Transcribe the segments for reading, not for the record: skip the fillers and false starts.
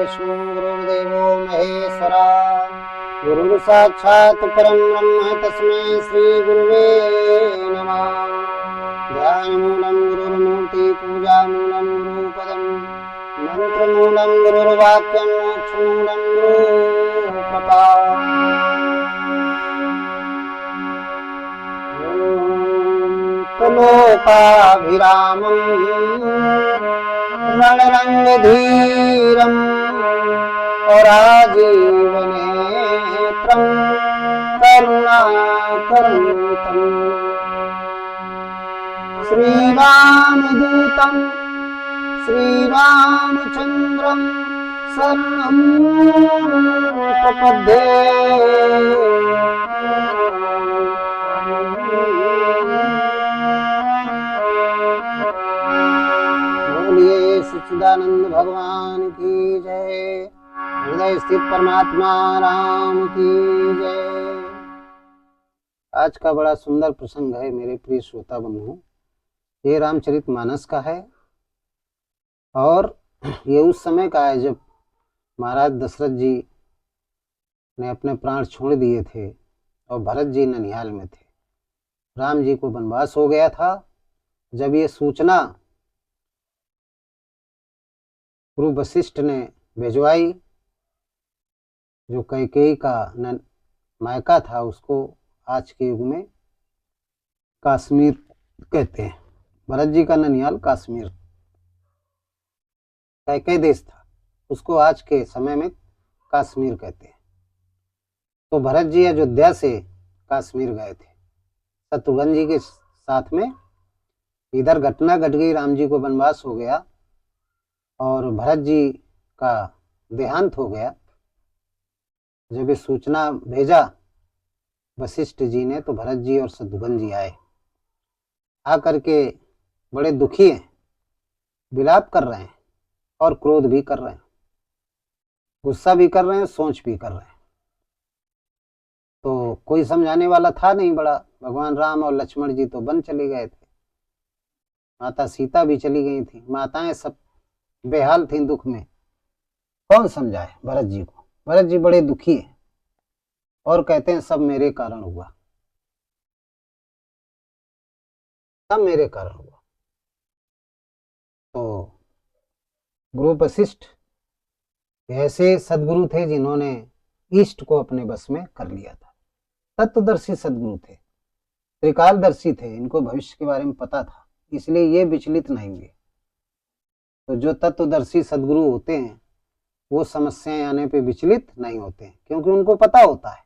विष्णु गुरुर्देवो महेश्वरा गुरु साक्षात् परं ब्रह्म तस्मै श्री गुरुवे नमः। ध्यानमूलं गुरुर्मूर्ति पूजामूलं गुरुपदं मंत्रमूलं गुरुर्वाक्यं मोक्षमूलं गुरुकृपा। लोकाभिरामं रणरङ्गधीरम् राजीवनेत्रं करुणाकरन्तम् श्रीरामदूतं श्रीरामचन्द्रं शरणं प्रपद्ये। सच्चिदानंद भगवान की जय। हृदय स्थित परमात्मा राम की जय। आज का बड़ा सुंदर प्रसंग है मेरे प्रिय श्रोता बंधु। ये रामचरितमानस का है और ये उस समय का है जब महाराज दशरथ जी ने अपने प्राण छोड़ दिए थे और भरत जी ननिहाल में थे। राम जी को वनवास हो गया था। जब ये सूचना गुरु वशिष्ठ ने भिजवाई, जो कैकेयी का मायका था, उसको आज के युग में कश्मीर कहते हैं। भरत जी का ननिहाल कश्मीर कैकेयी देश था, उसको आज के समय में कश्मीर कहते हैं। तो भरत जी अयोध्या से कश्मीर गए थे शत्रुघ्न जी के साथ में। इधर घटना घट गई, राम जी को वनवास हो गया और भरत जी का देहांत हो गया। जब ये सूचना भेजा वशिष्ठ जी ने तो भरत जी और शत्रुघ्न जी आए। आकर के बड़े दुखी हैं, विलाप कर रहे हैं और क्रोध भी कर रहे हैं, गुस्सा भी कर रहे हैं, सोच भी कर रहे हैं। तो कोई समझाने वाला था नहीं बड़ा। भगवान राम और लक्ष्मण जी तो वन चले गए थे, माता सीता भी चली गई थी, माताएं सब बेहाल थी दुख में। कौन समझाए भरत जी को। भरत जी बड़े दुखी हैं और कहते हैं सब मेरे कारण हुआ, सब मेरे कारण हुआ। तो गुरु वशिष्ठ ऐसे सदगुरु थे जिन्होंने इष्ट को अपने बस में कर लिया था। तत्वदर्शी सदगुरु थे, त्रिकालदर्शी थे, इनको भविष्य के बारे में पता था, इसलिए ये विचलित नहीं हुए। तो जो तत्वदर्शी सदगुरु होते हैं वो समस्याएं आने पे विचलित नहीं होते हैं, क्योंकि उनको पता होता है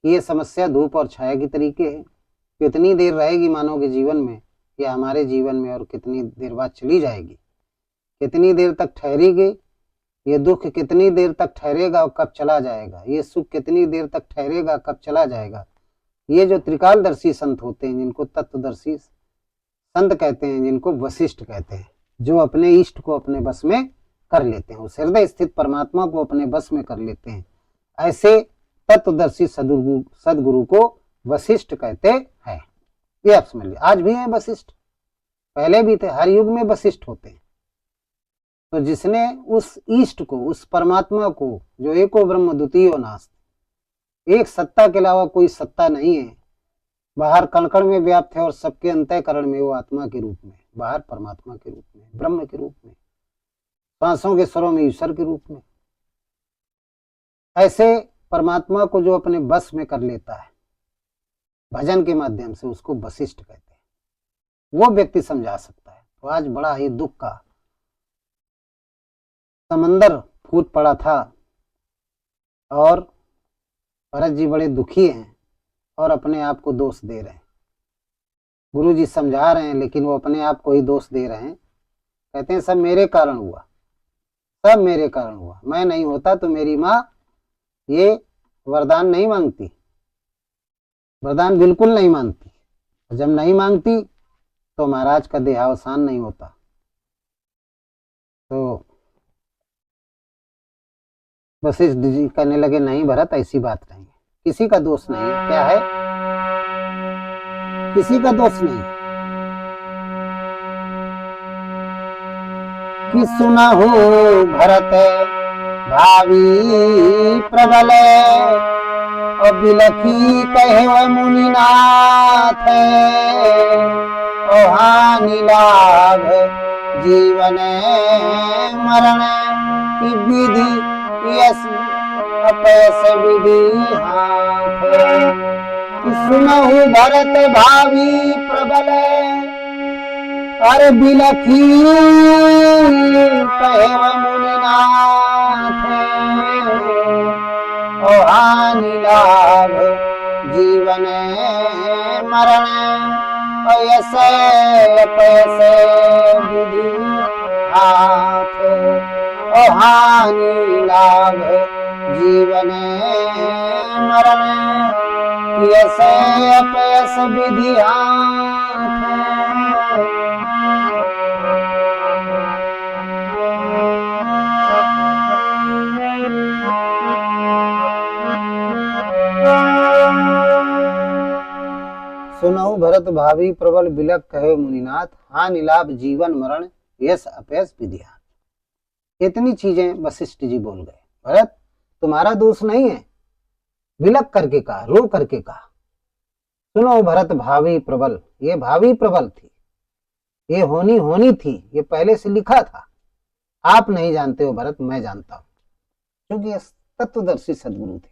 कि ये समस्या धूप और छाया की तरीके है। कितनी देर रहेगी मानव के जीवन में या हमारे जीवन में, और कितनी देर बाद चली जाएगी, कितनी देर तक ठहरेगी, ये दुख कितनी देर तक ठहरेगा और कब चला जाएगा, ये सुख कितनी देर तक ठहरेगा कब चला जाएगा। ये जो त्रिकालदर्शी संत होते हैं, जिनको तत्वदर्शी संत कहते हैं, जिनको वशिष्ठ कहते हैं, जो अपने इष्ट को अपने बस में कर लेते हैं, उस हृदय स्थित परमात्मा को अपने बस में कर लेते हैं, ऐसे तत्वदर्शी सदगुरु को वशिष्ठ कहते हैं। ये आप समझ लीजिए। आज भी हैं वशिष्ठ, पहले भी थे, हर युग में वशिष्ठ होते हैं। तो जिसने उस इष्ट को, उस परमात्मा को, जो एको ब्रह्म द्वितीयो नास्ति, एक सत्ता के अलावा कोई सत्ता नहीं है, बाहर कण-कण में व्याप्त है और सबके अंतःकरण में वो आत्मा के रूप में, बाहर परमात्मा के रूप में, ब्रह्म के रूप में, श्वासों के स्वरों में ईश्वर के रूप में, ऐसे परमात्मा को जो अपने बस में कर लेता है भजन के माध्यम से, उसको वशिष्ठ कहते हैं। वो व्यक्ति समझा सकता है। तो आज बड़ा ही दुख का समंदर फूट पड़ा था और भरत जी बड़े दुखी हैं और अपने आप को दोष दे रहे हैं। गुरु जी समझा रहे हैं लेकिन वो अपने आप को ही दोष दे रहे हैं। कहते हैं सब मेरे कारण हुआ, सब मेरे कारण हुआ, मैं नहीं होता तो मेरी माँ ये वरदान नहीं मांगती, वरदान बिल्कुल नहीं मांगती। जब नहीं मांगती तो महाराज का देहावसान नहीं होता। तो वशिष्ठ जी कहने लगे नहीं भरत, ऐसी बात नहीं, किसी का दोष नहीं। क्या है? किसी का दोष नहीं कि सुना हो भरत भावी प्रबल और बिलखी कहे वह मुनिनाथ और हानि लाभ जीवन मरण की विधि यस अपयस विधि हाथ सुनहु भरत भावी प्रबल और बिलखी कहे वह मुनिनाथ और हानि लाभ जीवन मरण यस अपयस विधि हाथ और हानि लाभ जीवन मरण यस अपयस विधि हाथ सुनहु भरत भावी प्रबल बिलख कहे मुनिनाथ हानि लाभ जीवन मरण यश अपयस विधि। इतनी चीजें वशिष्ठ जी बोल गए। भरत तुम्हारा दोष नहीं है, बिलख करके कहा, रो करके कहा। सुनो भरत भावी प्रबल, ये भावी प्रबल थी, ये होनी थी, ये पहले से लिखा था। आप नहीं जानते हो भरत, मैं जानता हूं, क्योंकि ये तत्वदर्शी सदगुरु थे।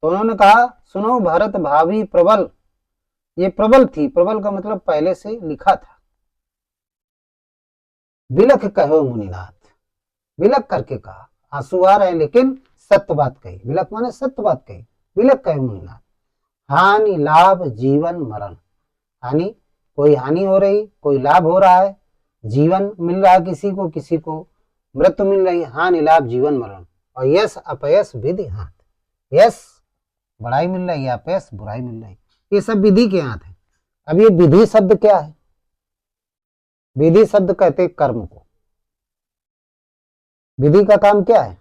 तो उन्होंने कहा सुनो भरत भावी प्रबल, ये प्रबल थी, प्रबल का मतलब पहले से लिखा था। बिलख कहो मुनिनाथ, बिलख करके कहा, आंसू आ रहे लेकिन सत्य बात कही। बिलख माने सत्य बात कही। बिलख कहे मुनिनाथ हानि लाभ जीवन मरण, हानि कोई हानि हो रही, कोई लाभ हो रहा है, जीवन मिल रहा है किसी को मृत्यु मिल रही, हानि लाभ जीवन मरण और यश अपयश विधि हाथ। यश बड़ाई मिल रही है, अपयश बुराई मिल रही, ये सब विधि के हाथ है। अब ये विधि शब्द क्या है? विधि शब्द कहते कर्म को। विधि का काम क्या है?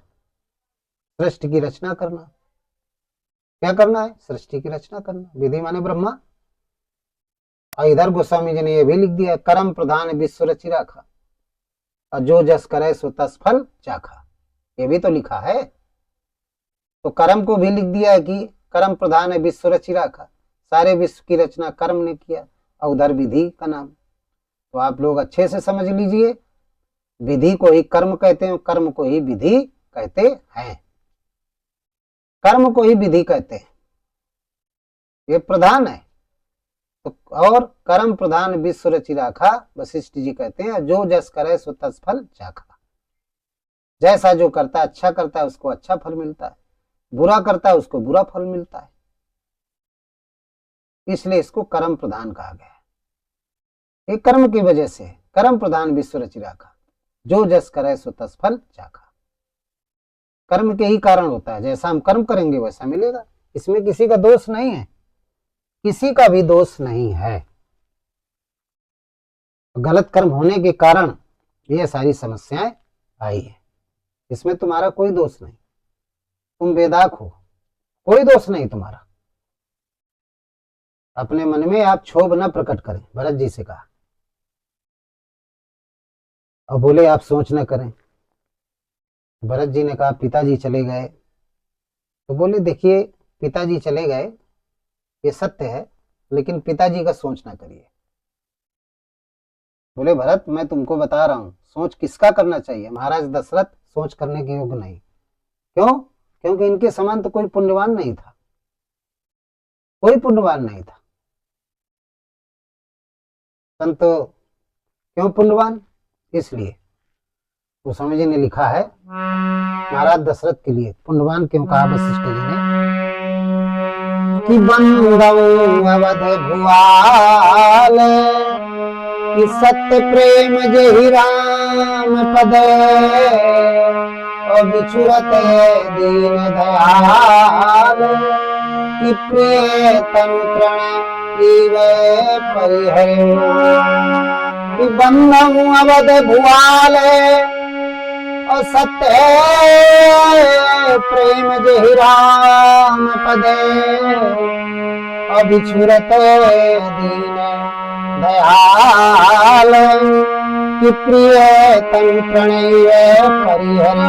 सृष्टि की रचना करना। क्या करना है? सृष्टि की रचना करना। विधि माने ब्रह्मा। और इधर गोस्वामी जी ने यह भी लिख दिया कर्म प्रधान विश्व रचि राखा और जो जस करे सो तस फल चाखा। ये भी तो लिखा है। तो कर्म को भी लिख दिया है कि कर्म प्रधान है विश्व रचि राखा, सारे विश्व की रचना कर्म ने किया, और उधर विधि का नाम। तो आप लोग अच्छे से समझ लीजिए, विधि को ही कर्म कहते हैं, कर्म को ही विधि कहते हैं। कर्म को ही विधि कहते हैं, ये प्रधान है। तो और कर्म प्रधान विश्व रचि राखा, वशिष्ठ जी कहते हैं जो जस करे सो तस फल चाखा। जैसा जो करता है, अच्छा करता है उसको अच्छा फल मिलता है, बुरा करता है उसको बुरा फल मिलता है, इसलिए इसको कर्म प्रधान कहा गया है। ये कर्म की वजह से कर्म प्रधान विश्व रचि राखा, जो जस करे सो तस फल चाखा। कर्म के ही कारण होता है, जैसा हम कर्म करेंगे वैसा मिलेगा। इसमें किसी का दोष नहीं है, किसी का भी दोष नहीं है। गलत कर्म होने के कारण ये सारी समस्याएं आई है, इसमें तुम्हारा कोई दोष नहीं। तुम बेदाग हो, कोई दोष नहीं तुम्हारा। अपने मन में आप क्षोभ न प्रकट करें, भरत जी से कहा। और बोले आप सोच न करें। भरत जी ने कहा पिताजी चले गए, तो बोले देखिए पिताजी चले गए ये सत्य है, लेकिन पिताजी का सोच ना करिए। बोले भरत मैं तुमको बता रहा हूं, सोच किसका करना चाहिए? महाराज दशरथ सोच करने के योग्य नहीं। क्यों? क्योंकि इनके समान तो कोई पुण्यवान नहीं था, कोई पुण्यवान नहीं था। संत क्यों पुण्यवान? इसलिए गोस्वामी जी ने लिखा है महाराज दशरथ के लिए पुण्यवान क्यों कहा वशिष्ठ जी ने कि बंदऊ अवध भुआल कि सत्य प्रेम जहि राम पद और बिछुरत दीन दयाल कि प्रिय तंत्रण परिहर कि बंदऊ अवध भुआल और सत्य प्रेम जहि राम पदे और बिछुरत दीन दयाल कि प्रिय तन प्रणय परिहर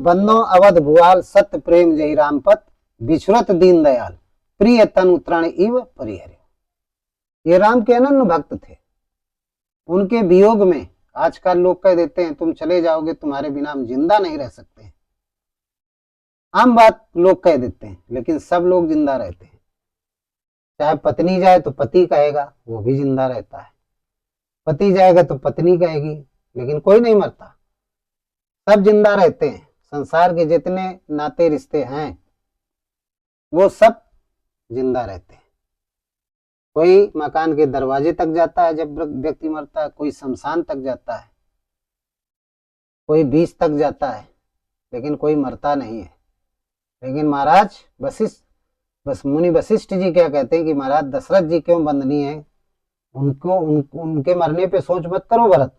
बंदो अवध भुआल सत्य प्रेम जय रामपत बिछुरत दीन दयाल प्रिय तन उतरण इव परिहरे। ये राम के अनन्य भक्त थे। उनके वियोग में आजकल लोग कह देते हैं तुम चले जाओगे, तुम्हारे बिना हम जिंदा नहीं रह सकते। आम बात लोग कह देते हैं, लेकिन सब लोग जिंदा रहते हैं। चाहे पत्नी जाए तो पति कहेगा, वो भी जिंदा रहता है। पति जाएगा तो पत्नी कहेगी, लेकिन कोई नहीं मरता, सब जिंदा रहते हैं। संसार के जितने नाते रिश्ते हैं वो सब जिंदा रहते हैं। कोई मकान के दरवाजे तक जाता है जब व्यक्ति मरता है, कोई शमशान तक जाता है, कोई बीच तक जाता है, लेकिन कोई मरता नहीं है। लेकिन महाराज मुनि वशिष्ठ जी क्या कहते हैं कि महाराज दशरथ जी क्यों बंदनी है, उनके मरने पे सोच मत करो भरत,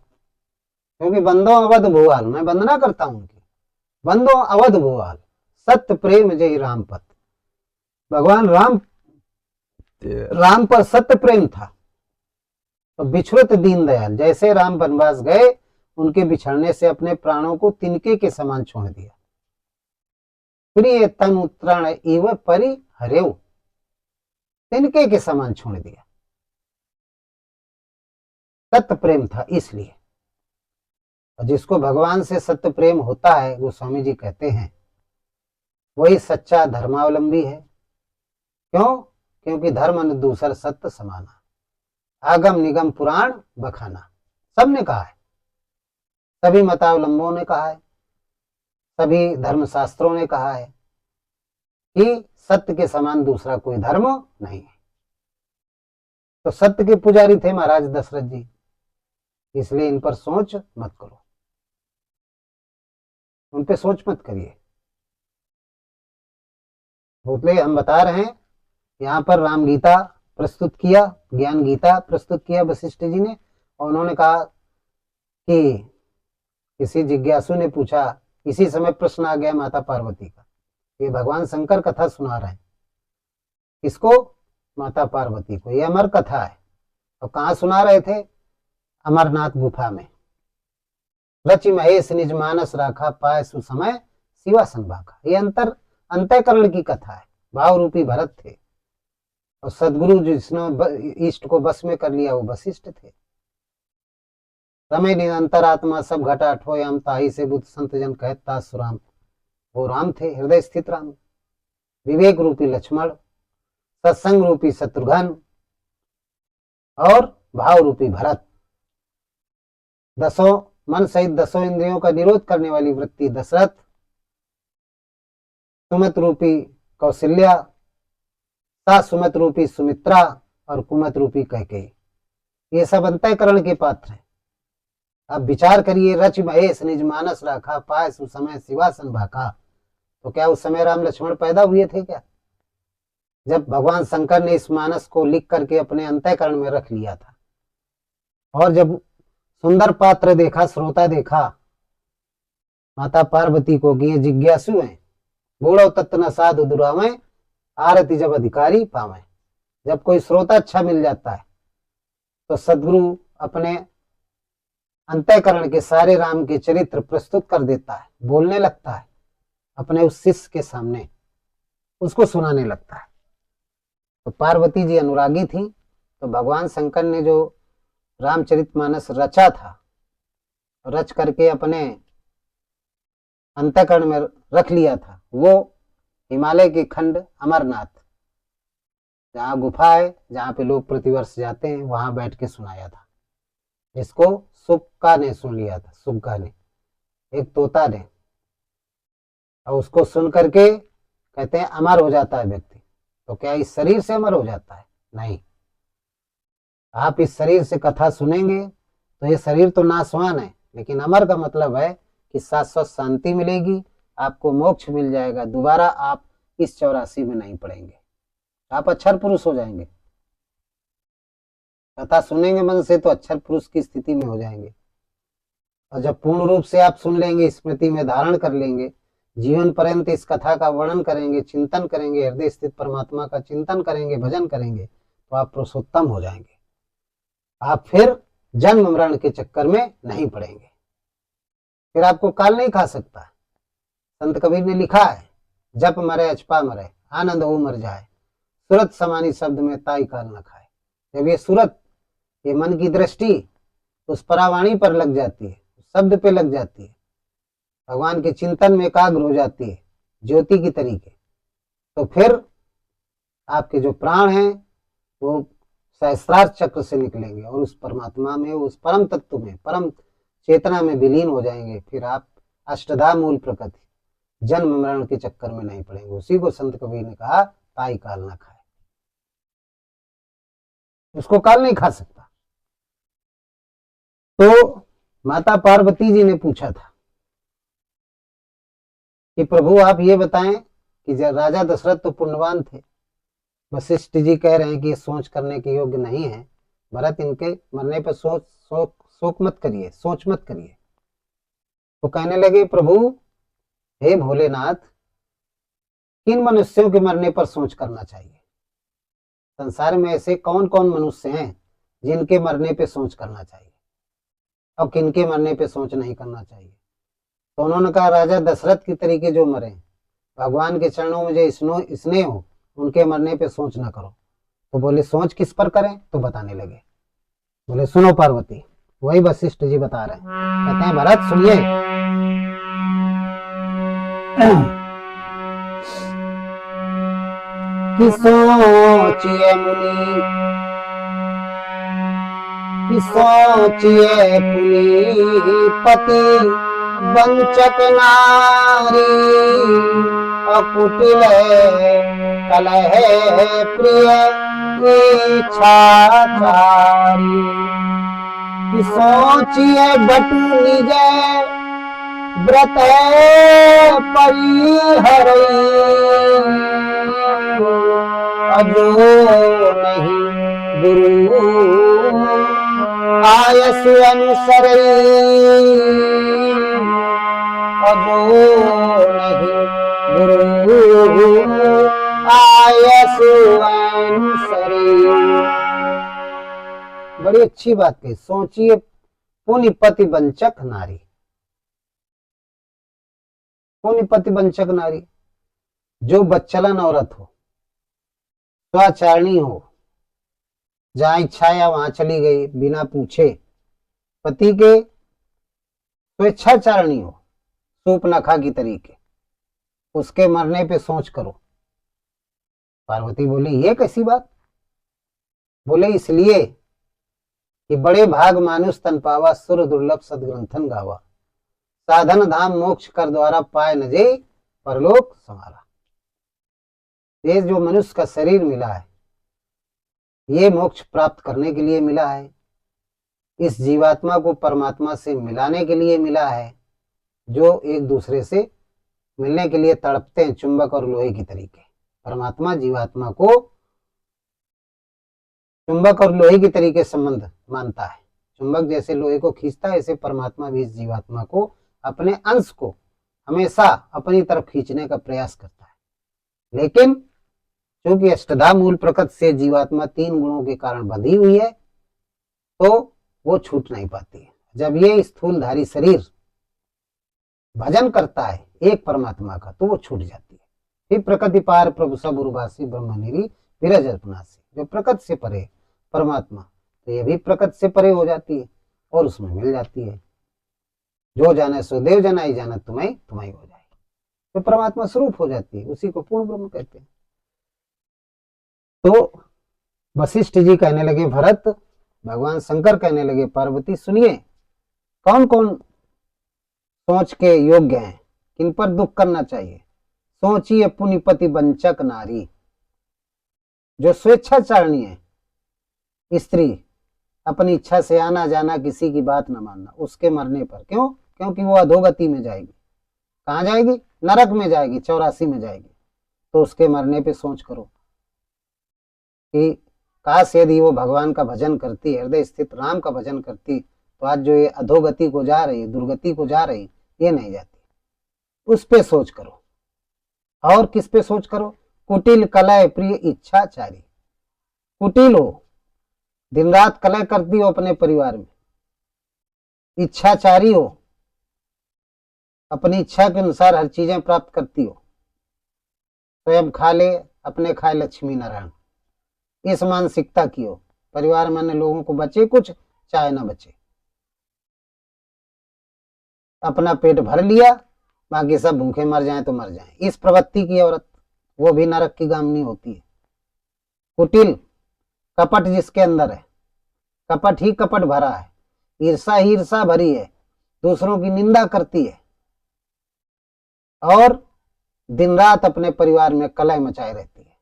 क्योंकि बंदो अवध भुआल, मैं वंदना करता हूं उनकी। बंदो अवध भुआल सत्य प्रेम जय रामपत। भगवान राम पर सत्य प्रेम था। तो बिछुरत दीन दयाल, जैसे राम वनवास गए, उनके बिछड़ने से अपने प्राणों को तिनके के समान छोड़ दिया। प्रिय तन उतरण इव परिहरेव, तिनके के समान छोड़ दिया। सत्य प्रेम था इसलिए। और जिसको भगवान से सत्य प्रेम होता है, वो स्वामी जी कहते हैं वही सच्चा धर्मावलंबी है। क्यों? क्योंकि धर्म न दूसर सत्य समाना, आगम निगम पुराण बखाना। सबने कहा है, सभी मतावलंबों ने कहा है, सभी धर्मशास्त्रों ने कहा है कि सत्य के समान दूसरा कोई धर्म नहीं है। तो सत्य के पुजारी थे महाराज दशरथ जी, इसलिए इन पर सोच मत करो, उन पे सोच मत करिए। इसलिए हम बता रहे हैं, यहाँ पर राम गीता प्रस्तुत किया, ज्ञान गीता प्रस्तुत किया वशिष्ठ जी ने। और उन्होंने कहा कि किसी जिज्ञासु ने पूछा, इसी समय प्रश्न आ गया माता पार्वती का। ये भगवान शंकर कथा सुना रहे हैं, किसको? माता पार्वती को। ये अमर कथा है। और कहाँ सुना रहे थे? अमरनाथ गुफा में। रचि महेश निज मानस राखा पाए सुसमय शिवा संभाखा। ये अंतःकरण की कथा है। भाव रूपी भरत थे, और सदगुरु जिसने इष्ट को बस में कर लिया वो वशिष्ठ थे। रमे निरंतरात्मा सब घटा ठोयाम ताही से बुद्ध संत जन कहता सुराम। वो राम थे, हृदय स्थित राम। विवेक रूपी लक्ष्मण, सत्संग रूपी शत्रुघ्न, और भाव रूपी भरत। दसों मन सहित दसों इंद्रियों का निरोध करने वाली वृत्ति दशरथ, सुमत रूपी कौशल्या, सुमत रूपी सुमित्रा, और कुमत रूपी कैकेयी। ये सब अंतःकरण के पात्र हैं। अब विचार करिए, रच महेश निज मानस राखा पाए सुसमय शिवासन भाखा। तो क्या उस समय राम लक्ष्मण पैदा हुए थे क्या, जब भगवान शंकर ने इस मानस को लिख करके अपने अंतःकरण में रख लिया था? और जब सुंदर पात्र देखा, श्रोता देखा माता पार्वती को कि ये जिज्ञासु हैं, बूढ़ो तत्व न साधु दुरावें आरती जब अधिकारी पावें। जब कोई श्रोता अच्छा मिल जाता है तो सदगुरु अपने अंतःकरण के सारे राम के चरित्र प्रस्तुत कर देता है, बोलने लगता है अपने उस शिष्य के सामने, उसको सुनाने लगता है। तो पार्वती जी अनुरागी थी, तो भगवान शंकर ने जो रामचरितमानस रचा था, रच करके अपने अंतःकरण में रख लिया था, वो हिमालय के खंड अमरनाथ, जहाँ गुफा है, जहाँ पे लोग प्रतिवर्ष जाते हैं, वहां बैठ के सुनाया था। इसको सुक्का ने सुन लिया था, सुग्गा ने, एक तोता ने। और उसको सुन करके कहते हैं अमर हो जाता है व्यक्ति। तो क्या इस शरीर से अमर हो जाता है? नहीं। आप इस शरीर से कथा सुनेंगे तो ये शरीर तो नाशवान है, लेकिन अमर का मतलब है कि शाश्वत शांति मिलेगी, आपको मोक्ष मिल जाएगा, दोबारा आप इस 84 में नहीं पड़ेंगे, आप अक्षर पुरुष हो जाएंगे। कथा सुनेंगे मन से तो अक्षर पुरुष की स्थिति में हो जाएंगे। और जब पूर्ण रूप से आप सुन लेंगे, स्मृति में धारण कर लेंगे, जीवन पर्यंत इस कथा का वर्णन करेंगे, चिंतन करेंगे, हृदय स्थित परमात्मा का चिंतन करेंगे, भजन करेंगे, तो आप पुरुषोत्तम हो जाएंगे। आप फिर जन्म मरण के चक्कर में नहीं पड़ेंगे, फिर आपको काल नहीं खा सकता। संत कबीर ने लिखा है, जप मरे अचपा मरे, आनंद हो मर जाए, सूरत समानी शब्द में ताई काल न खाए। जब ये सूरत, ये मन की दृष्टि उस परावाणी पर लग जाती है, शब्द पे लग जाती है, भगवान के चिंतन में एकाग्र हो जाती है ज्योति की तरीके, तो फिर आपके जो प्राण हैं वो सहस्त्रार चक्र से निकलेंगे और उस परमात्मा में, उस परम तत्व में, परम चेतना में विलीन हो जाएंगे। फिर आप अष्टधा मूल प्रकृति, जन्म मरण के चक्कर में नहीं पड़ेंगे। उसी को संत कबीर ने कहा, ताई काल ना खाए। उसको काल नहीं खा सकता। तो माता पार्वती जी ने पूछा था कि प्रभु आप ये बताएं कि राजा दशरथ तो पुण्यवान थे, वशिष्ठ जी कह रहे हैं कि ये सोच करने के योग्य नहीं है, भरत इनके मरने पर शोक मत करिए, सोच मत करिए। तो कहने लगे, प्रभु हे भोलेनाथ, किन मनुष्यों के मरने पर सोच करना चाहिए? संसार में ऐसे कौन कौन मनुष्य हैं जिनके मरने पे सोच करना चाहिए और किनके मरने पे सोच नहीं करना चाहिए? तो उन्होंने कहा, राजा दशरथ की तरीके जो मरे, भगवान के चरणों में जो स्नेह हो, उनके मरने पे सोच ना करो। तो बोले, सोच किस पर करें? तो बताने लगे। बोले, सुनो पार्वती। वही वशिष्ठ जी बता रहे हैं। कहते हैं, भरत सुनिए, कि सोचिए मुनि, कि सोचिए पुनि पति वंचक नारी, अकुटिल कलह प्रिय इच्छाचारी। कि सोचिए बटु निज व्रत परिहरई, अजो नहीं गुरु आयस अनुसरई, अजो नहीं गुरु आयस अनुसरई। बड़ी अच्छी बात कही। सोचिए पुण्यपति वंचक नारी, पुण्यपति वंचक नारी, जो बच्चलन औरत हो, स्वाचारणी हो, जहां इच्छा या वहां चली गई बिना पूछे, पति के स्वेच्छाचारणी हो, सूपनखा की तरीके, उसके मरने पे सोच करो। पार्वती बोली, ये कैसी बात? बोले, इसलिए कि बड़े भाग मानुष तन पावा, सुर दुर्लभ सदग्रंथन गावा, साधन धाम मोक्ष कर द्वारा पाए न जे परलोक समारा। ये जो मनुष्य का शरीर मिला है, ये मोक्ष प्राप्त करने के लिए मिला है, इस जीवात्मा को परमात्मा से मिलाने के लिए मिला है, जो एक दूसरे से मिलने के लिए तड़पते हैं, चुंबक और लोहे की तरीके। परमात्मा जीवात्मा को चुंबक और लोहे की तरीके संबंध मानता है। चुंबक जैसे लोहे को खींचता है, ऐसे परमात्मा भी इस जीवात्मा को, अपने अंश को हमेशा अपनी तरफ खींचने का प्रयास करता है। लेकिन क्योंकि अष्टधा मूल प्रकृति से जीवात्मा 3 गुणों के कारण बंधी हुई है, तो वो छूट नहीं पाती है। जब ये स्थूलधारी शरीर भजन करता है एक परमात्मा का, तो वो छूट जाती है। फिर प्रकृति पार प्रभु सब उर्वासी ब्रह्मनिरी विरज अल्पनासी, जो प्रकृति से परे परमात्मा, तो ये भी प्रकृति से परे हो जाती है और उसमें मिल जाती है। जो जाने सो देव जनाई, जाना तुम्हें तुम्हें हो जाएगी, तो परमात्मा स्वरूप हो जाती है। उसी को पूर्ण ब्रह्म कहते हैं। तो वशिष्ठ जी कहने लगे, भरत, भगवान शंकर कहने लगे, पार्वती सुनिए, कौन कौन सोच के योग्य हैं, किन पर दुख करना चाहिए? सोचिए पुण्यपति वंचक नारी, जो स्वेच्छाचारणी है, स्त्री, अपनी इच्छा से आना जाना, किसी की बात न मानना, उसके मरने पर। क्यों? क्योंकि वो अधोगति में जाएगी। कहाँ जाएगी? नरक में जाएगी, 84 में जाएगी। तो उसके मरने पे सोच करो कि काश यदि वो भगवान का भजन करती, हृदय स्थित राम का भजन करती, तो आज जो ये अधोगति को जा रही, दुर्गति को जा रही, ये नहीं जाती। उस पे सोच करो। और किस पे सोच करो? कुटिल कलह प्रिय इच्छाचारी। कुटिल हो, दिन रात कलह करती हो अपने परिवार में, इच्छाचारी हो, अपनी इच्छा के अनुसार हर चीजें प्राप्त करती हो, स्वयं खा ले, अपने खाए लक्ष्मी नारायण, इस मानसिकता की हो। परिवार में अन्य लोगों को बचे कुछ, चाहे ना बचे, अपना पेट भर लिया, बाकी सब भूखे मर जाएं तो मर जाएं। इस प्रवृत्ति की औरत वो भी नरक की गामिनी होती है। कुटिल कपट जिसके अंदर है, कपट ही कपट भरा है, ईर्षा ही ईर्षा भरी है, दूसरों की निंदा करती है और दिन रात अपने परिवार में कलह मचाए रहती है।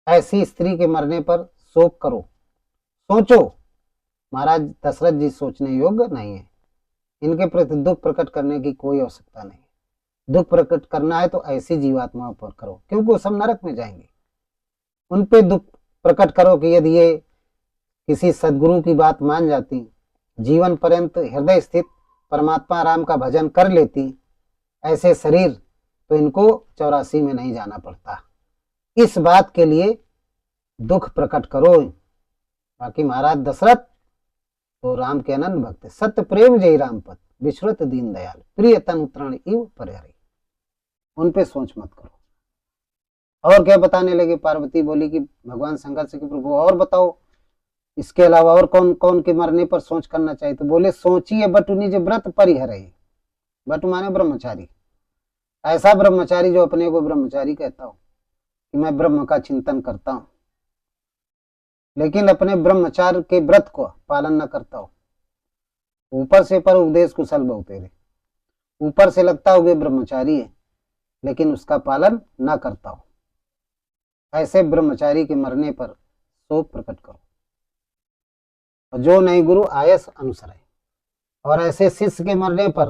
ऐसी स्त्री के मरने पर शोक करो, सोचो। महाराज दशरथ जी सोचने योग्य नहीं है, इनके प्रति दुख प्रकट करने की कोई आवश्यकता नहीं। दुख प्रकट करना है तो ऐसी जीवात्माओं पर करो, क्योंकि वो सब नरक में जाएंगे। उन पे दुख प्रकट करो कि यदि ये किसी सदगुरु की बात मान जाती, जीवन पर्यंत हृदय स्थित परमात्मा राम का भजन कर लेती, ऐसे शरीर तो इनको 84 में नहीं जाना पड़ता। इस बात के लिए दुख प्रकट करो। बाकी महाराज दशरथ तो राम के अनन्य भक्त, सत्य प्रेम जय राम पद, विश्रुत दीन दयाल, प्रिय तन उतरण इव परिहरी। उन पे सोच मत करो। और क्या बताने लगे? पार्वती बोली कि भगवान शंकर से कि प्रभु और बताओ, इसके अलावा और कौन कौन के मरने पर सोच करना चाहिए? तो बोले सोचिए बटु निज व्रत परिहरे। बटु माने ब्रह्मचारी, ऐसा ब्रह्मचारी जो अपने को ब्रह्मचारी कहता हो कि मैं ब्रह्म का चिंतन करता हूं, लेकिन अपने ब्रह्मचार्य के व्रत को पालन न करता हो। ऊपर से पर उपदेश कुशल बहु तेरे, ऊपर से लगता हो कि ब्रह्मचारी है लेकिन उसका पालन न करता हो। ऐसे ब्रह्मचारी के मरने पर शोक प्रकट करो। और जो नहीं गुरु आयस अनुसर है। और ऐसे शिष्य के मरने पर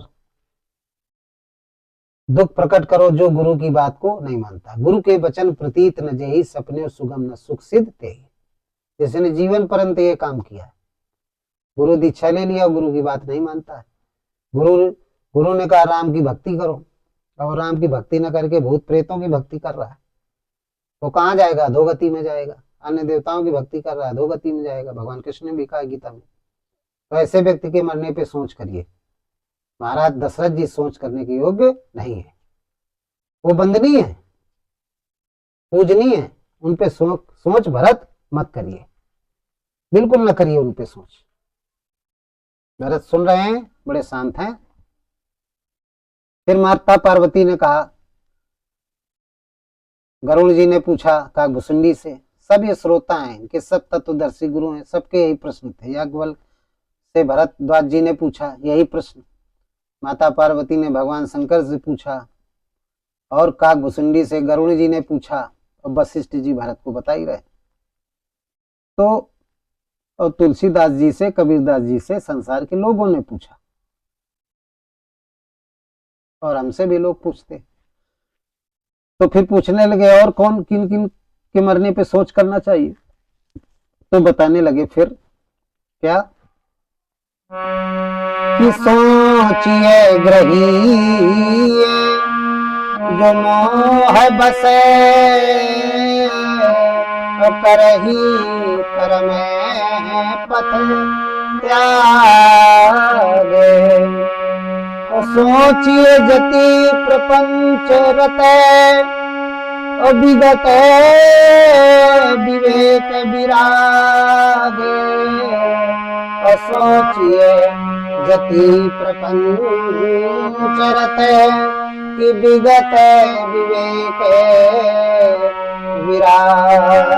दुख प्रकट करो जो गुरु की बात को नहीं मानता। गुरु के वचन प्रतीत न जेहि, सपने सुगम न सुख सिद्ध तेहि। जिसने जीवन पर्यंत ये काम किया, गुरु दीक्षा ले लिया, गुरु की बात नहीं मानता है। गुरु ने कहा राम की भक्ति करो, और राम की भक्ति न करके भूत प्रेतों की भक्ति कर रहा है, तो कहाँ जाएगा? अधोगति में जाएगा। अन्य देवताओं की भक्ति कर रहा है, अधोगति में जाएगा। भगवान कृष्ण ने भी कहा गीता में। तो ऐसे व्यक्ति के मरने पे सोच करिए। महाराज दशरथ जी सोच करने के योग्य नहीं है, वो वंदनीय है, पूजनीय है। उन पे सोच भरत मत करिए, बिल्कुल न करिए उन पे सोच। भरत सुन रहे हैं, बड़े शांत हैं। फिर माता पार्वती ने कहा, गरुड़ जी ने पूछा काकभुसुंडी से, सब ये श्रोता हैं, इनके सब तत्वदर्शी गुरु हैं, सबके यही प्रश्न थे। याज्ञवल्क्य से भरद्वाज जी ने पूछा यही प्रश्न, माता पार्वती ने भगवान शंकर से पूछा, और काकभुसुंडी से गरुड़ जी ने पूछा, और वशिष्ठ जी भरत को बता ही रहे। तो और तुलसीदास जी से, कबीरदास जी से संसार के लोगों ने पूछा, और हमसे भी लोग पूछते। तो फिर पूछने लगे और कौन किन किन के मरने पे सोच करना चाहिए? तो बताने लगे फिर क्या कि सोचिए ग्रही जो मोह बसे, करही कर्म पथ त्यागे। सोचिए जति प्रपंच रते, विगत विवेक विरागे। सोचिए जति प्रपंच रते, कि विगत विवेक विराग।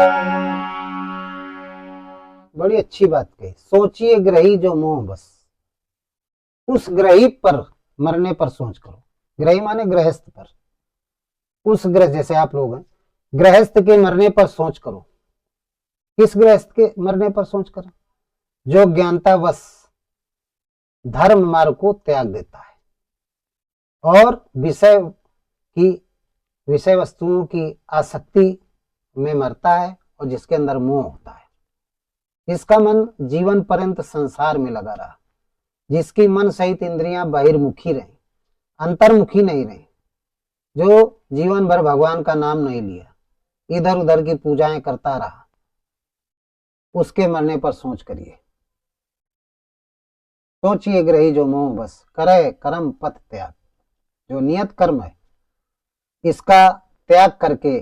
बड़ी अच्छी बात कही। सोचिए ग्रही जो मोह बस, उस ग्रही पर मरने पर सोच करो। ग्रही माने गृहस्थ पर, उस ग्रह जैसे आप लोग हैं, गृहस्थ के मरने पर सोच करो। किस गृहस्थ के मरने पर सोच करो? जो ज्ञानतावश धर्म मार्ग को त्याग देता है और विषय वस्तुओं की आसक्ति में मरता है, और जिसके अंदर मोह होता है, जिसका मन जीवन पर्यंत संसार में लगा रहा, जिसकी मन सहित इंद्रियां बहिर्मुखी रही, अंतर्मुखी नहीं रही, जो जीवन भर भगवान का नाम नहीं लिया, इधर उधर की पूजाएं करता रहा, उसके मरने पर सोच करिए। सोचिए ग्रही जो मोह बस, करे कर्म पथ त्याग। जो नियत कर्म है इसका त्याग करके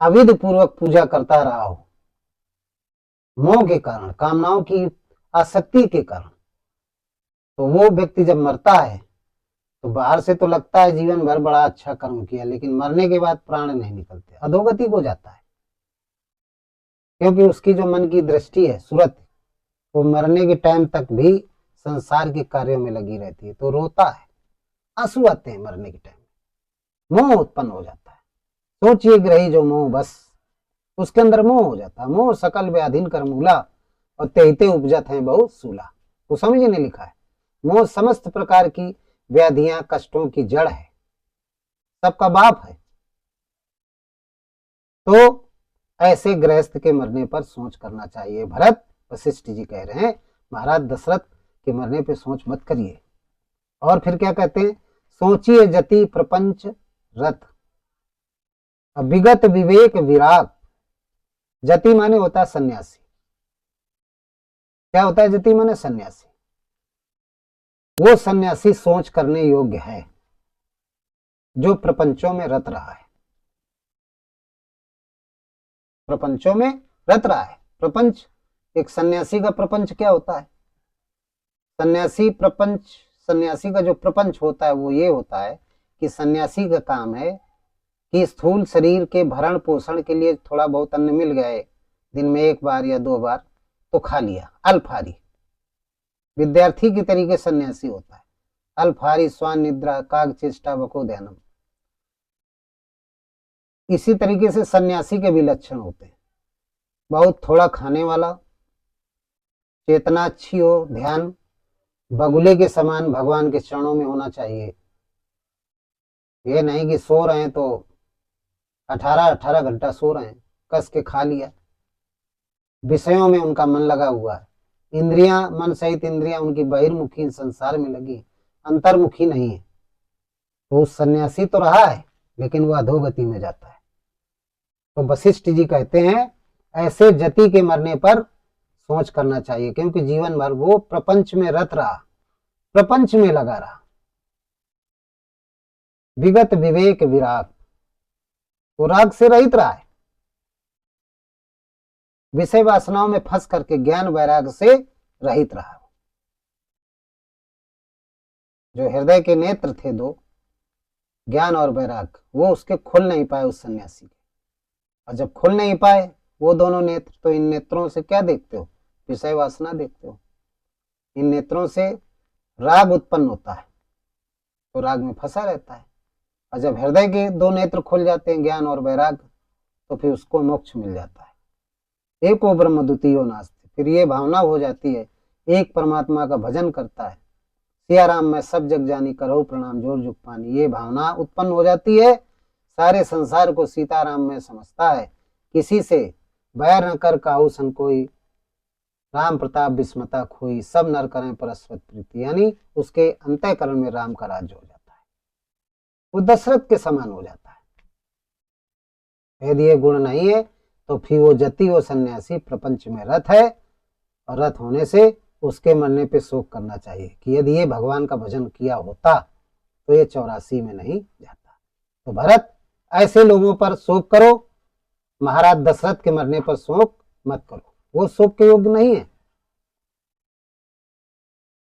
अविधि पूर्वक पूजा करता रहा हो, मोह के कारण, कामनाओं की आसक्ति के कारण, तो वो व्यक्ति जब मरता है तो बाहर से तो लगता है जीवन भर बड़ा अच्छा कर्म किया, लेकिन मरने के बाद प्राण नहीं निकलते, अधोगति को जाता है। क्योंकि उसकी जो मन की दृष्टि है, सूरत, वो मरने के टाइम तक भी संसार के कार्यों में लगी रहती है, तो रोता है, आंसू आते हैं मरने के टाइम में, मोह उत्पन्न हो जाता है। सोचिए ग्रही जो मोह बस, उसके अंदर मोह हो जाता है। मोह सकल व्याधीन कर मूला, और तेहिते उपजत है बहुत सूला। तो समझ ने लिखा है, मोह समस्त प्रकार की व्याधियां कष्टों की जड़ है, सबका बाप है। तो ऐसे गृहस्थ के मरने पर सोच करना चाहिए। भरत वशिष्ठ जी कह रहे हैं, महाराज दशरथ के मरने पर सोच मत करिए। और फिर क्या कहते हैं, सोचिए जति प्रपंच रथ, विगत विवेक विराग। जति माने होता है सन्यासी। क्या होता है जति माने? सन्यासी। वो सन्यासी सोच करने योग्य है जो प्रपंचों में रत रहा है, प्रपंचों में रत रहा है। प्रपंच, एक सन्यासी का प्रपंच क्या होता है? सन्यासी प्रपंच, सन्यासी का जो प्रपंच होता है वो ये होता है कि सन्यासी का काम है कि स्थूल शरीर के भरण पोषण के लिए थोड़ा बहुत अन्न मिल गए, दिन में 1 बार या 2 बार तो खा लिया, अल्पहारी। विद्यार्थी की तरीके सन्यासी होता है, अल्पहारी, स्वान निद्रा, काग चेष्टा वको ध्यानम। इसी तरीके से सन्यासी के भी लक्षण होते हैं, बहुत थोड़ा खाने वाला, चेतना अच्छी हो, ध्यान बगुले के समान भगवान के चरणों में होना चाहिए। ये नहीं कि सो रहे हैं तो 18 घंटा सो रहे हैं, कस के खा लिया, विषयों में उनका मन लगा हुआ है, इंद्रियां, मन सहित इंद्रियां उनकी बहिर्मुखी संसार में लगी, अंतर्मुखी नहीं है। तो उस सन्यासी तो रहा है लेकिन वह अधोगति में जाता है। तो वशिष्ठ जी कहते हैं ऐसे जति के मरने पर सोच करना चाहिए, क्योंकि जीवन भर वो प्रपंच में रत रहा, प्रपंच में लगा रहा। विगत विवेक विराग, वो राग से रहित रहा है, विषय वासनाओं में फंस करके ज्ञान वैराग से रहित रहा। जो हृदय के नेत्र थे 2, ज्ञान और वैराग, वो उसके खुल नहीं पाए उस सन्यासी के। और जब खुल नहीं पाए वो दोनों नेत्र, तो इन नेत्रों से क्या देखते हो? विषय वासना देखते हो। इन नेत्रों से राग उत्पन्न होता है, तो राग में फंसा रहता है। और जब हृदय के 2 नेत्र खुल जाते हैं, ज्ञान और वैराग, तो फिर उसको मोक्ष मिल जाता है। एको ब्रह्म द्वितीयो नास्ति, फिर ये भावना हो जाती है, एक परमात्मा का भजन करता है, सिया राम मैं सब जग जानी, करो प्रणाम जोर जुग पानी। ये भावना उत्पन्न हो जाती है, सारे संसार को सीताराम में समझता है, किसी से बैर न कर काहू सन कोई, राम प्रताप विस्मता खोई, सब नर करें परस्पर प्रीति। यानी उसके अंतःकरण में राम का राज्य हो जाता है, वो दशरथ के समान हो जाता है। यदि ये गुण नहीं है तो फिर वो जति, वो सन्यासी प्रपंच में रत है, और रत होने से उसके मरने पे शोक करना चाहिए कि यदि ये भगवान का भजन किया होता तो ये 84 में नहीं जाता। तो भरत, ऐसे लोगों पर शोक करो, महाराज दशरथ के मरने पर शोक मत करो, वो शोक के योग्य नहीं है।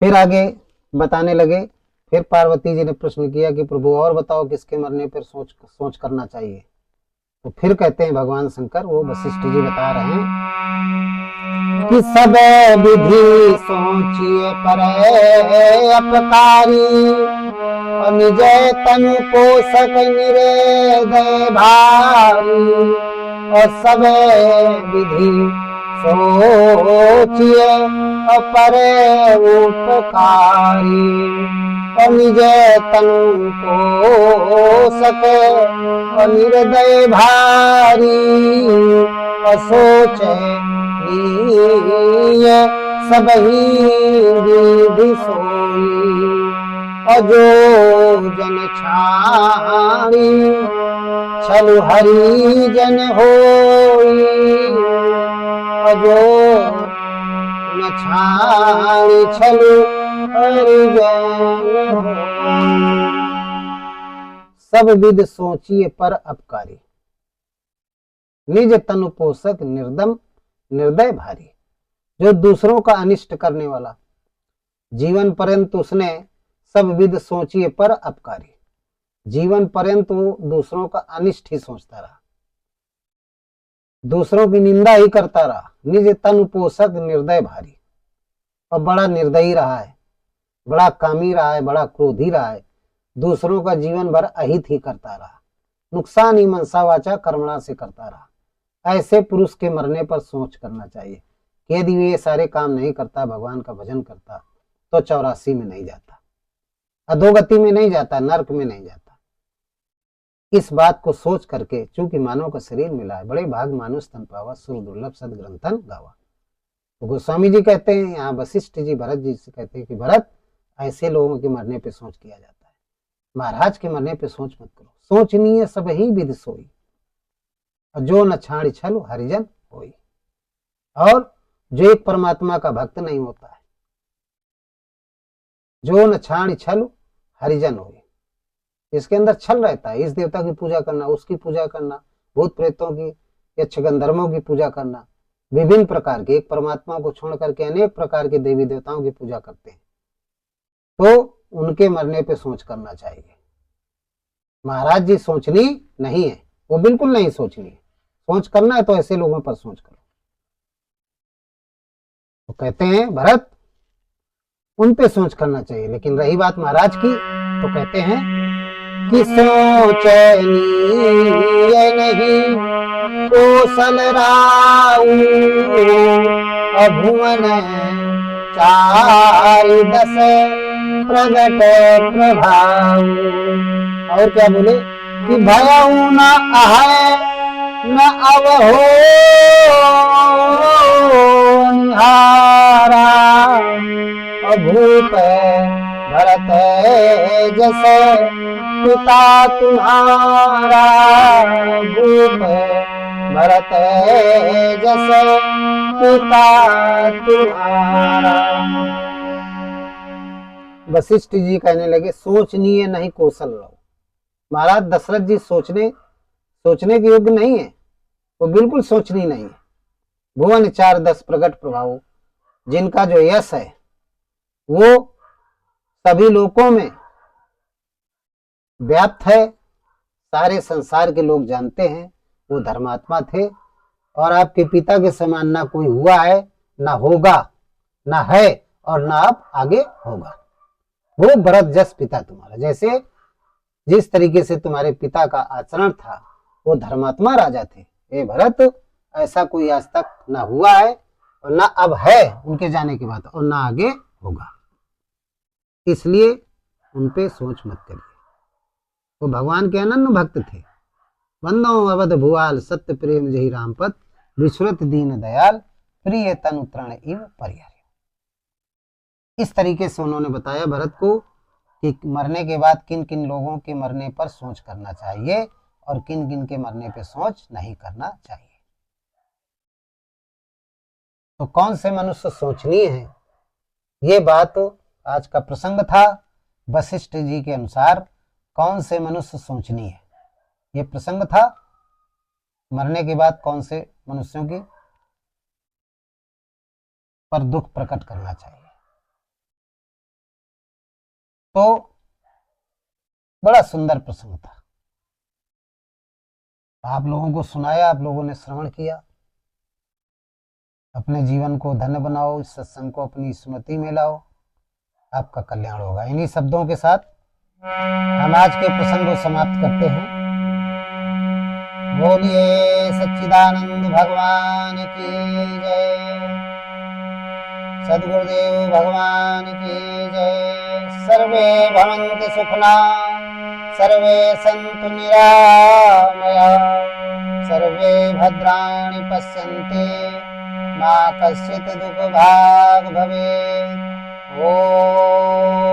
फिर आगे बताने लगे, फिर पार्वती जी ने प्रश्न किया कि प्रभु और बताओ किसके मरने पर सोच करना चाहिए। तो फिर कहते हैं भगवान शंकर, वो वशिष्ठ जी बता रहे हैं कि सब विधि सोचिए पर अपकारी, और निज तनु पोषक निरेदय भारी। और सब विधि सोचिए पर उपकारी, और निज तनु पोषक और निर्दय भारी। और सोचे सबही विधि सोई, और जो जन छाड़ी छलु हरि जन होई। और जो न छाड़ी छलु हरिजन होई। सब विद सोचिए पर अपकारी, निज तनु पोषक निर्दम निर्दय भारी। जो दूसरों का अनिष्ट करने वाला, जीवन पर्यंत उसने सब विद सोचिए पर अपकारी, जीवन पर्यंत वो दूसरों का अनिष्ट ही सोचता रहा, दूसरों की निंदा ही करता रहा। निज तनु पोषक निर्दय भारी, और बड़ा निर्दयी रहा है, बड़ा कामी रहा है, बड़ा क्रोधी रहा है, दूसरों का जीवन भर अहित ही करता रहा, नुकसान ही मनसा वाचा कर्मणा से करता रहा। ऐसे पुरुष के मरने पर सोच करना चाहिए कि यदि ये सारे काम नहीं करता, भगवान का भजन करता, तो 84 में नहीं जाता, अधोगति में नहीं जाता, नरक में नहीं जाता। इस बात को सोच करके, चूंकि मानव का शरीर मिला है, बड़े भाग मानुष तन पावा, सुर दुर्लभ सद ग्रंथन गावा। तो गोस्वामी जी कहते हैं, यहाँ वशिष्ठ जी भरत जी से कहते हैं कि भरत, ऐसे लोगों के मरने पे सोच किया जाता है, महाराज के मरने पे सोच मत करो। सोचनीय सब ही विद सोई, और जो न छाड़ी छल हरिजन होई। और जो एक परमात्मा का भक्त नहीं होता है, जो न छाड़ी छल हरिजन होई, इसके अंदर छल रहता है, इस देवता की पूजा करना, उसकी पूजा करना, भूत प्रेतों की, यक्ष गंधर्वों की पूजा करना, विभिन्न प्रकार के, एक परमात्मा को छोड़ करके अनेक प्रकार के देवी देवताओं की पूजा करते हैं, तो उनके मरने पे सोच करना चाहिए। महाराज जी सोचनी नहीं है, वो बिल्कुल नहीं सोचनी है। सोच करना है तो ऐसे लोगों पर सोच करो। तो कहते हैं भरत, उन पे सोच करना चाहिए। लेकिन रही बात महाराज की, तो कहते हैं कि सोचनीय नहीं कौशल राऊ, अभुवन 4 10 प्रगट प्रभाव। और क्या बोले कि भयऊ न अहय न अवहो निहारा, अभूप भरत जैसे पिता तुम्हारा, भूप भरत जैसे पिता तुम्हारा। वशिष्ठ जी कहने लगे, सोचनीय नहीं कौशल रहो। महाराज दशरथ जी सोचने के योग्य नहीं है, वो बिल्कुल सोचनी नहीं है। भुवन 4 10 प्रगट प्रभाव, जिनका जो यश है वो सभी लोकों में व्याप्त है, सारे संसार के लोग जानते हैं वो धर्मात्मा थे, और आपके पिता के समान ना कोई हुआ है, ना होगा, ना है, और ना अब आगे होगा। वो भरत जस पिता तुम्हारा, जैसे जिस तरीके से तुम्हारे पिता का आचरण था, वो धर्मात्मा राजा थे। ए भरत, ऐसा कोई आज तक ना हुआ है, और ना अब है उनके जाने के बाद, और ना आगे होगा। इसलिए उन पे सोच मत करिए। वो भगवान के अनन्य भक्त थे। बंदो अवध भुआल सत्य प्रेम जही रामपत, विश्रुत दीन दयाल प्रिय तनु तृण इव परिहर। इस तरीके से उन्होंने बताया भरत को कि मरने के बाद किन किन लोगों के मरने पर सोच करना चाहिए और किन किन के मरने पर सोच नहीं करना चाहिए। तो कौन से मनुष्य सोचनीय है, ये बात आज का प्रसंग था। वशिष्ठ जी के अनुसार कौन से मनुष्य सोचनीय है, ये प्रसंग था। मरने के बाद कौन से मनुष्यों की पर दुख प्रकट करना चाहिए। तो बड़ा सुंदर प्रसंग था, आप लोगों को सुनाया, आप लोगों ने श्रवण किया। अपने जीवन को धन्य बनाओ, इस सत्संग को अपनी स्मृति में लाओ, आपका कल्याण होगा। इन्हीं शब्दों के साथ हम आज के प्रसंग को समाप्त करते हैं। बोलिए सच्चिदानंद भगवान की जय, सद्गुरुदेव भगवान की जय। सर्वे भवन्तु सुखिनः, सर्वे सन्तु निरामया, सर्वे भद्राणि पश्यन्तु, मा कश्चित् दुःखभाग् भवेत्। ओम।